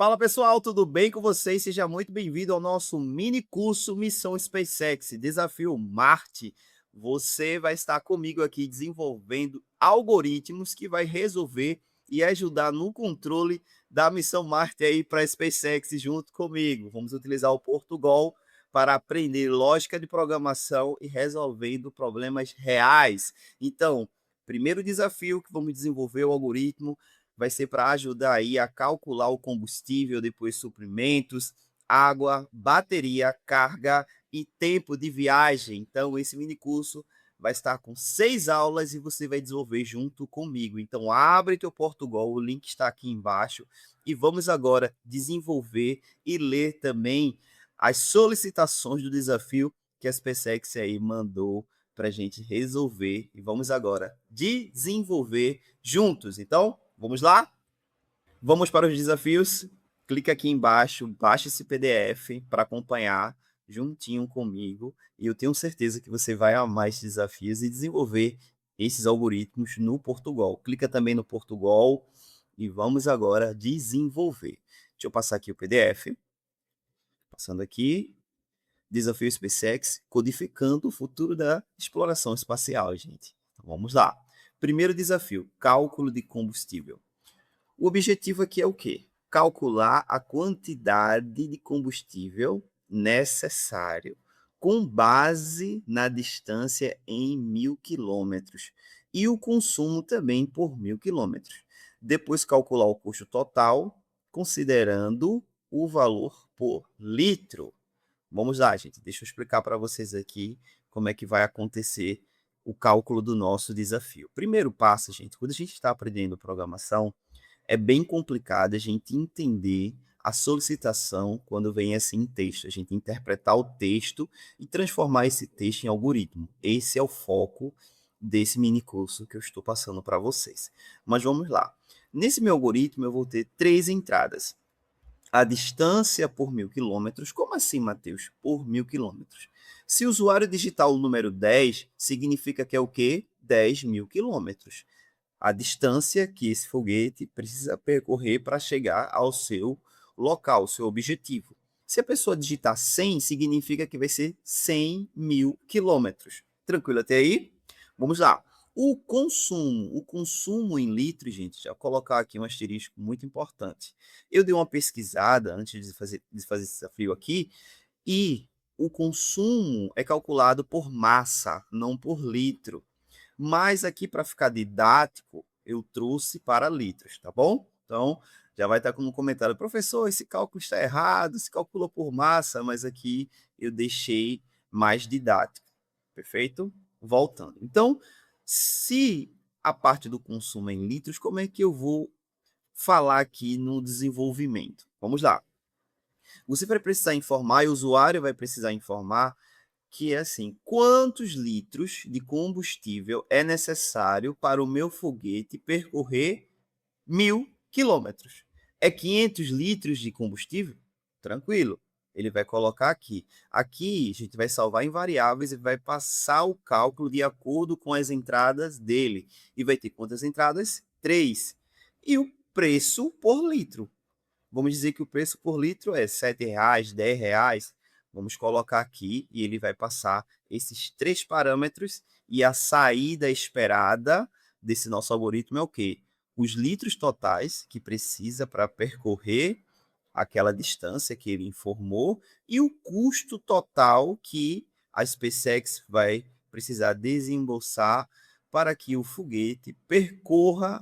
Fala pessoal, tudo bem com vocês? Seja muito bem-vindo ao nosso mini curso Missão SpaceX, Desafio Marte. Você vai estar comigo aqui desenvolvendo algoritmos que vai resolver e ajudar no controle da missão Marte aí para a SpaceX junto comigo. Vamos utilizar o Portugal para aprender lógica de programação e resolvendo problemas reais. Então, primeiro desafio que vamos desenvolver o algoritmo vai ser para ajudar aí a calcular o combustível, depois suprimentos, água, bateria, carga e tempo de viagem. Então, esse mini curso vai estar com 6 aulas e você vai desenvolver junto comigo. Então, abre teu Portugal, o link está aqui embaixo e vamos agora desenvolver e ler também as solicitações do desafio que a SpaceX aí mandou para a gente resolver e vamos agora desenvolver juntos. Então, vamos lá? Vamos para os desafios. Clica aqui embaixo, baixa esse PDF para acompanhar juntinho comigo. E eu tenho certeza que você vai amar esses desafios e desenvolver esses algoritmos no Portugal. Clica também no Portugal e vamos agora desenvolver. Deixa eu passar aqui o PDF. Passando aqui. Desafio SpaceX, codificando o futuro da exploração espacial, gente. Então, vamos lá. Primeiro desafio, cálculo de combustível. O objetivo aqui é o quê? Calcular a quantidade de combustível necessário com base na distância em 1.000 quilômetros e o consumo também por 1.000 quilômetros. Depois calcular o custo total, considerando o valor por litro. Vamos lá, gente. Deixa eu explicar para vocês aqui como é que vai acontecer o cálculo do nosso desafio. Primeiro passo, gente, quando a gente está aprendendo programação, é bem complicado a gente entender a solicitação quando vem assim em texto, a gente interpretar o texto e transformar esse texto em algoritmo. Esse é o foco desse mini curso que eu estou passando para vocês. Mas vamos lá. Nesse meu algoritmo eu vou ter 3 entradas. A distância por 1.000 quilômetros. Como assim, Matheus? Por 1.000 quilômetros. Se o usuário digitar o número 10, significa que é o quê? 10.000 quilômetros. A distância que esse foguete precisa percorrer para chegar ao seu local, ao seu objetivo. Se a pessoa digitar 100, significa que vai ser 100.000 quilômetros. Tranquilo até aí? Vamos lá. O consumo em litros, gente, já vou colocar aqui um asterisco muito importante. Eu dei uma pesquisada antes de fazer esse desafio aqui, e o consumo é calculado por massa, não por litro. Mas aqui, para ficar didático, eu trouxe para litros, tá bom? Então, já vai estar como comentário, professor, esse cálculo está errado, se calculou por massa, mas aqui eu deixei mais didático, perfeito? Voltando. Então, se a parte do consumo é em litros, como é que eu vou falar aqui no desenvolvimento? Vamos lá. Você vai precisar informar, e o usuário vai precisar informar que é assim, quantos litros de combustível é necessário para o meu foguete percorrer 1.000 quilômetros? É 500 litros de combustível? Tranquilo. Ele vai colocar aqui. Aqui a gente vai salvar em variáveis e vai passar o cálculo de acordo com as entradas dele. E vai ter quantas entradas? 3. E o preço por litro. Vamos dizer que o preço por litro é R$ 7,00, R$ 10. Vamos colocar aqui e ele vai passar esses 3 parâmetros e a saída esperada desse nosso algoritmo é o quê? Os litros totais que precisa para percorrer aquela distância que ele informou e o custo total que a SpaceX vai precisar desembolsar para que o foguete percorra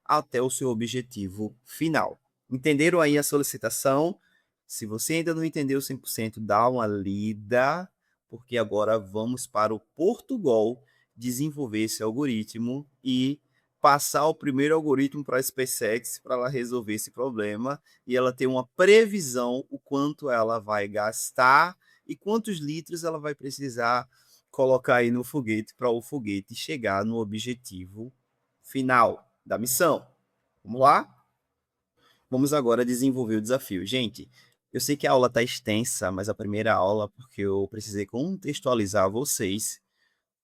até o seu objetivo final. Entenderam aí a solicitação? Se você ainda não entendeu 100%, dá uma lida, porque agora vamos para o Portugal desenvolver esse algoritmo e passar o primeiro algoritmo para a SpaceX para ela resolver esse problema e ela ter uma previsão o quanto ela vai gastar e quantos litros ela vai precisar colocar aí no foguete para o foguete chegar no objetivo final da missão. Vamos lá? Vamos agora desenvolver o desafio. Gente, eu sei que a aula está extensa, mas a primeira aula, porque eu precisei contextualizar vocês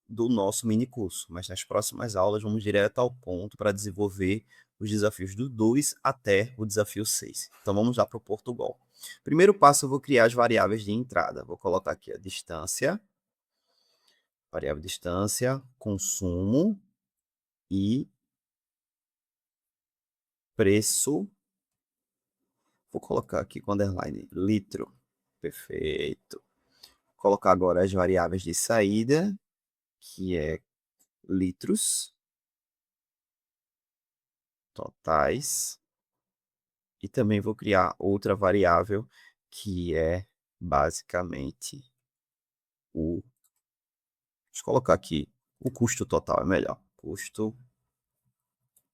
do nosso mini curso. Mas nas próximas aulas vamos direto ao ponto para desenvolver os desafios do 2 até o desafio 6. Então vamos lá para o Portugal. Primeiro passo, eu vou criar as variáveis de entrada. Vou colocar aqui a distância, variável distância, consumo e preço. Vou colocar aqui com underline litro. Perfeito. Vou colocar agora as variáveis de saída, que é litros totais. E também vou criar outra variável que é basicamente o. Deixa eu colocar aqui o custo total, é melhor. Custo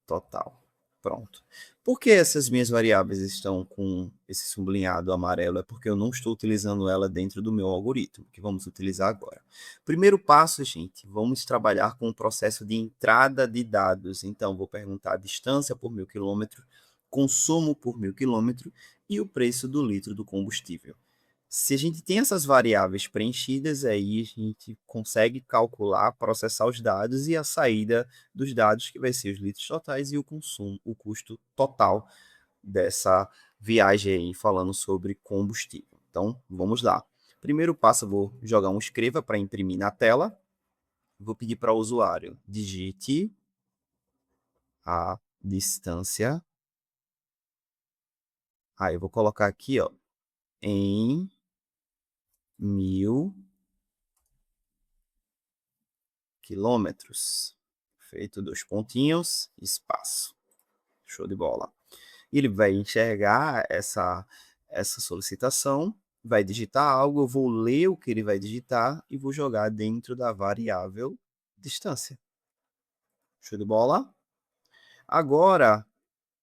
total. Pronto. Por que essas minhas variáveis estão com esse sublinhado amarelo? É porque eu não estou utilizando ela dentro do meu algoritmo, que vamos utilizar agora. Primeiro passo, gente, vamos trabalhar com o processo de entrada de dados. Então, vou perguntar a distância por 1.000 quilômetros, consumo por 1.000 quilômetros e o preço do litro do combustível. Se a gente tem essas variáveis preenchidas, aí a gente consegue calcular, processar os dados e a saída dos dados, que vai ser os litros totais e o consumo, o custo total dessa viagem aí, falando sobre combustível. Então, vamos lá. Primeiro passo, eu vou jogar um escreva para imprimir na tela. Vou pedir para o usuário, digite a distância. Aí eu vou colocar aqui, ó, em 1.000 quilômetros. Feito 2 pontinhos, espaço. Show de bola. Ele vai enxergar essa solicitação, vai digitar algo, eu vou ler o que ele vai digitar e vou jogar dentro da variável distância. Show de bola? Agora,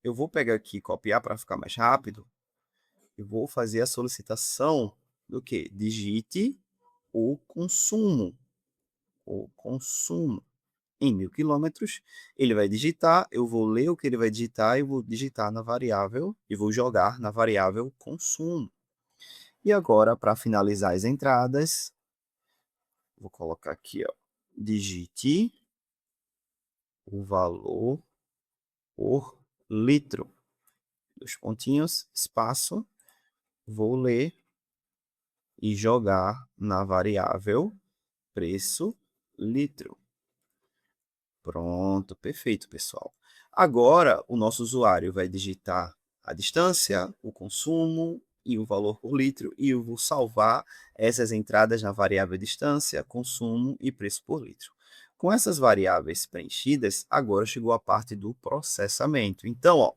eu vou pegar aqui e copiar para ficar mais rápido e vou fazer a solicitação do que? Digite o consumo. O consumo. Em 1.000 quilômetros, ele vai digitar, eu vou ler o que ele vai digitar e vou digitar na variável e vou jogar na variável consumo. E agora, para finalizar as entradas, vou colocar aqui, ó, digite o valor por litro. 2 pontinhos, espaço, vou ler e jogar na variável preço litro. Pronto, perfeito, pessoal. Agora, o nosso usuário vai digitar a distância, o consumo e o valor por litro, e eu vou salvar essas entradas na variável distância, consumo e preço por litro. Com essas variáveis preenchidas, agora chegou a parte do processamento. Então, ó,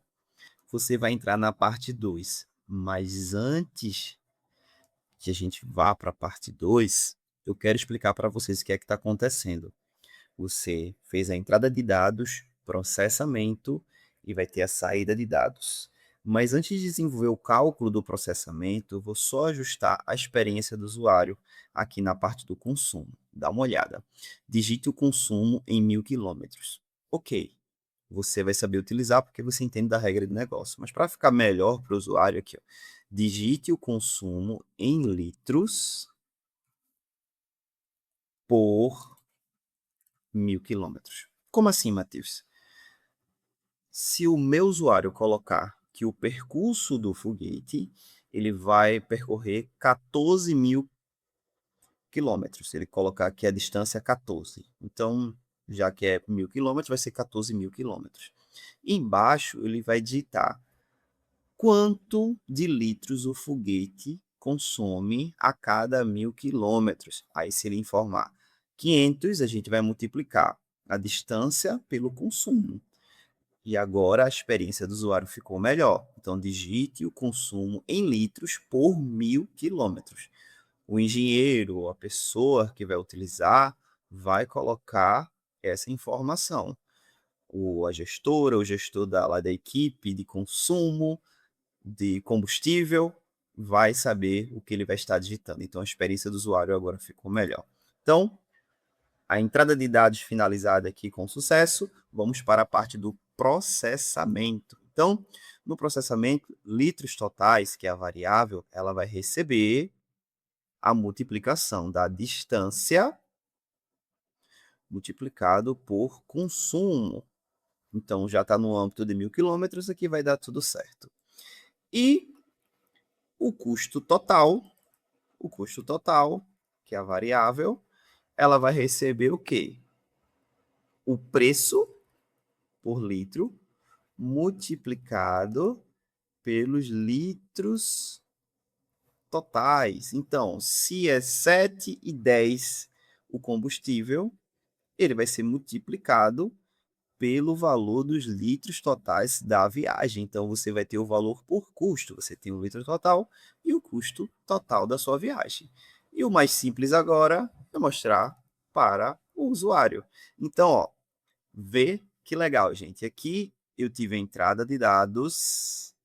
você vai entrar na parte 2, mas antes que a gente vá para a parte 2, eu quero explicar para vocês o que é que está acontecendo. Você fez a entrada de dados, processamento e vai ter a saída de dados. Mas antes de desenvolver o cálculo do processamento, eu vou só ajustar a experiência do usuário aqui na parte do consumo. Dá uma olhada. Digite o consumo em 1.000 quilômetros. Ok, você vai saber utilizar porque você entende da regra de negócio. Mas para ficar melhor para o usuário aqui, ó, digite o consumo em litros por 1.000 quilômetros. Como assim, Matheus? Se o meu usuário colocar que o percurso do foguete ele vai percorrer 14.000 quilômetros, ele colocar aqui a distância 14. Então, já que é 1.000 quilômetros, vai ser 14.000 quilômetros. Embaixo, ele vai digitar quanto de litros o foguete consome a cada 1.000 quilômetros. Aí, se ele informar 500, a gente vai multiplicar a distância pelo consumo. E agora a experiência do usuário ficou melhor. Então, digite o consumo em litros por 1.000 quilômetros. O engenheiro ou a pessoa que vai utilizar vai colocar essa informação. A gestora, o gestor lá da equipe de consumo de combustível vai saber o que ele vai estar digitando. Então, a experiência do usuário agora ficou melhor. Então, a entrada de dados finalizada aqui com sucesso, vamos para a parte do processamento. Então, no processamento, litros totais, que é a variável, ela vai receber a multiplicação da distância multiplicado por consumo. Então já está no âmbito de 1.000 quilômetros, aqui vai dar tudo certo. E o custo total, que é a variável, ela vai receber o quê? O preço por litro multiplicado pelos litros totais. Então, se é 7,10 o combustível, ele vai ser multiplicado pelo valor dos litros totais da viagem. Então, você vai ter o valor por custo. Você tem o litro total e o custo total da sua viagem. E o mais simples agora é mostrar para o usuário. Então, ó, vê que legal, gente. Aqui eu tive a entrada de dados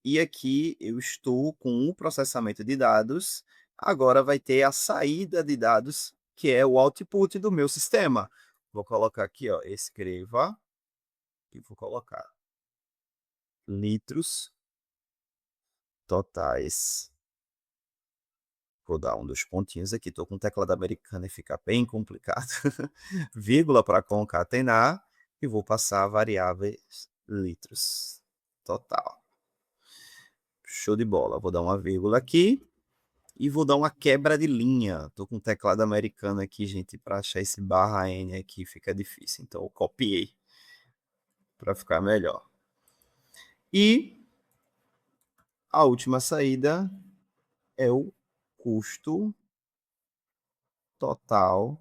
e aqui eu estou com o processamento de dados. Agora vai ter a saída de dados, que é o output do meu sistema. Vou colocar aqui, ó, escreva e vou colocar litros totais. Vou dar um dos pontinhos aqui. Estou com teclado americano e fica bem complicado. Vírgula para concatenar e vou passar a variável litros total. Show de bola. Vou dar uma vírgula aqui e vou dar uma quebra de linha. Estou com teclado americano aqui, gente, para achar esse barra N aqui fica difícil. Então eu copiei para ficar melhor. E a última saída é o custo total.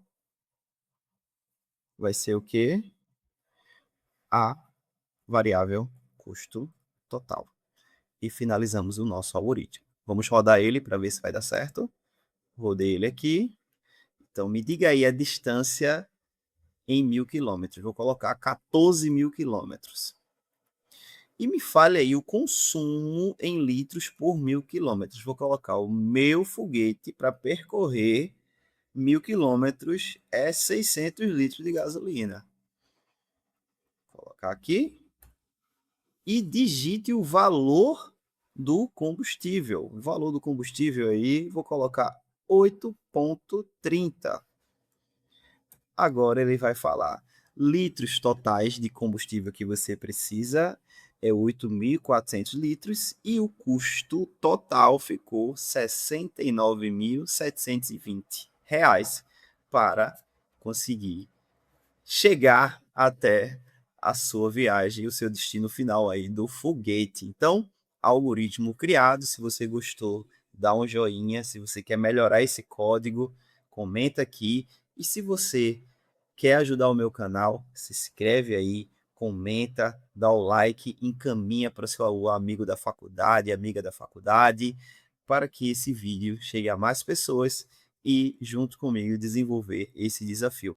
Vai ser o quê? A variável custo total. E finalizamos o nosso algoritmo. Vamos rodar ele para ver se vai dar certo. Rodei ele aqui. Então, me diga aí a distância em 1.000 quilômetros. Vou colocar 14.000 quilômetros. E me fale aí o consumo em litros por 1.000 quilômetros. Vou colocar o meu foguete para percorrer 1.000 quilômetros é 600 litros de gasolina. Vou colocar aqui. E digite o valor do combustível. O valor do combustível aí, vou colocar 8,30. Agora ele vai falar litros totais de combustível que você precisa é 8.400 litros e o custo total ficou R$ 69.720 para conseguir chegar até a sua viagem e o seu destino final aí do foguete. Então, algoritmo criado, se você gostou, dá um joinha, se você quer melhorar esse código, comenta aqui e se você quer ajudar o meu canal, se inscreve aí, comenta, dá o like, encaminha para o seu amigo da faculdade, amiga da faculdade, para que esse vídeo chegue a mais pessoas e junto comigo desenvolver esse desafio.